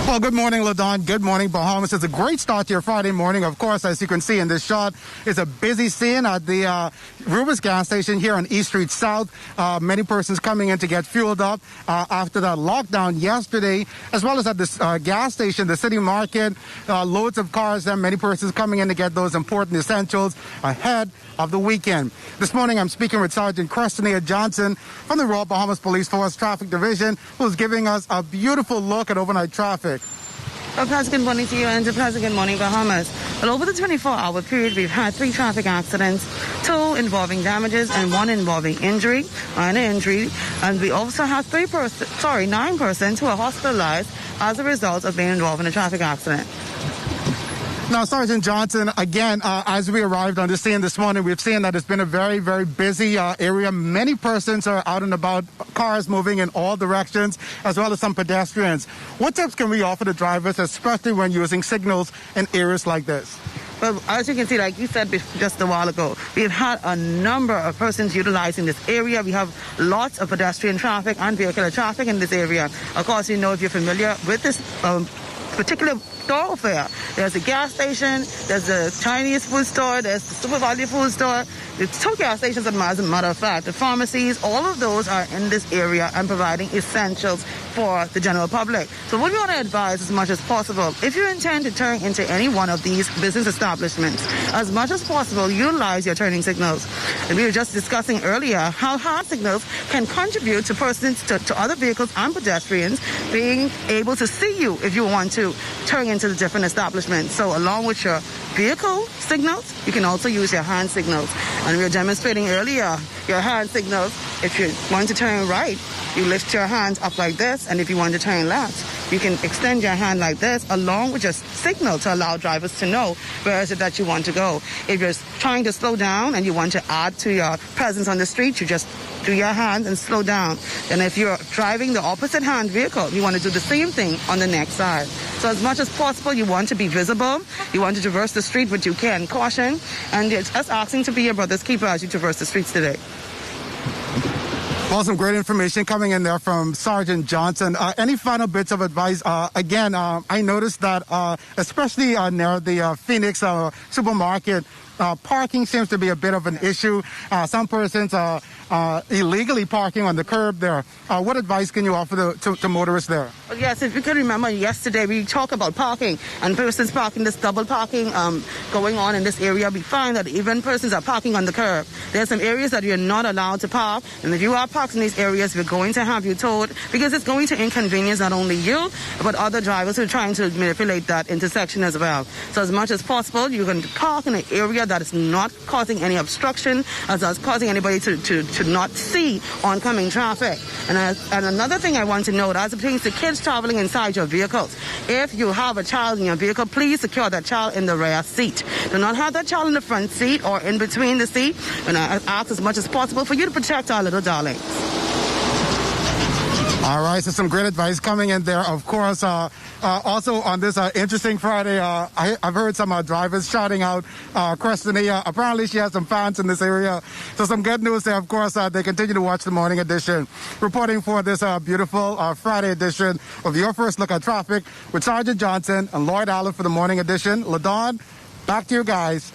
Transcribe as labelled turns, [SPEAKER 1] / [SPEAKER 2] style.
[SPEAKER 1] Well, good morning, LaDon. Good morning, Bahamas. It's a great start to your Friday morning. Of course, as you can see in this shot, it's a busy scene at the Rubis gas station here on East Street South. Many persons coming in to get fueled up after that lockdown yesterday, as well as at this gas station, the city market. Loads of cars and many persons coming in to get those important essentials ahead of the weekend. This morning, I'm speaking with Sergeant Crestania Johnson from the Royal Bahamas Police Force Traffic Division, who's giving us a beautiful look at overnight traffic.
[SPEAKER 2] Well, pleasant good morning to you and a pleasant good morning, Bahamas. Well, over the 24-hour period, we've had 3 traffic accidents, 2 involving damages and 1 involving minor injury. And we also have 9 persons who are hospitalized as a result of being involved in a traffic accident.
[SPEAKER 1] Now, Sergeant Johnson, again, as we arrived on the scene this morning, we've seen that it's been a very, very busy area. Many persons are out and about, cars moving in all directions, as well as some pedestrians. What tips can we offer to drivers, especially when using signals in areas like this?
[SPEAKER 2] Well, as you can see, like you said just a while ago, we've had a number of persons utilizing this area. We have lots of pedestrian traffic and vehicular traffic in this area. Of course, you know, if you're familiar with this particular thoroughfare, there's a gas station, there's a Chinese food store, there's the Super Value food store. There's 2 gas stations, as a matter of fact. The pharmacies, all of those are in this area and providing essentials for the general public. So what we want to advise as much as possible, if you intend to turn into any one of these business establishments, as much as possible, utilize your turning signals. And we were just discussing earlier how hand signals can contribute to persons, to other vehicles and pedestrians being able to see you if you want to turn into the different establishments. So along with your vehicle signals, you can also use your hand signals. And we were demonstrating earlier your hand signals. If you want to turn right, you lift your hand up like this, and if you want to turn left, you can extend your hand like this along with your signal to allow drivers to know where is it that you want to go. If you're trying to slow down and you want to add to your presence on the street, you just do your hand and slow down. And if you're driving the opposite hand vehicle, you want to do the same thing on the next side. So as much as possible, you want to be visible. You want to traverse the street, but you can. Caution. And it's us asking to be your brother's keeper as you traverse the streets today.
[SPEAKER 1] Well, some great information coming in there from Sergeant Johnson. Any final bits of advice? Again, I noticed that especially near the Phoenix supermarket, parking seems to be a bit of an issue. Some persons are illegally parking on the curb there. What advice can you offer to motorists there?
[SPEAKER 2] Well, yes, if you can remember yesterday, we talked about parking and persons parking, this double parking going on in this area. We find that even persons are parking on the curb. There are some areas that you're not allowed to park, and if you are parked in these areas, we're going to have you towed because it's going to inconvenience not only you, but other drivers who are trying to manipulate that intersection as well. So as much as possible, you can park in an area that is not causing any obstruction, as well as causing anybody to not see oncoming traffic. And another thing I want to note, as it pertains to kids traveling inside your vehicles, if you have a child in your vehicle, please secure that child in the rear seat. Do not have that child in the front seat or in between the seat. And I ask as much as possible for you to protect our little darlings.
[SPEAKER 1] All right, so some great advice coming in there. Of course, also on this interesting Friday, I've heard some drivers shouting out Crestania. Apparently, she has some fans in this area. So some good news there. Of course, they continue to watch the morning edition. Reporting for this beautiful Friday edition of Your First Look at Traffic with Sergeant Johnson and Lloyd Allen for the morning edition. LaDon, back to you guys.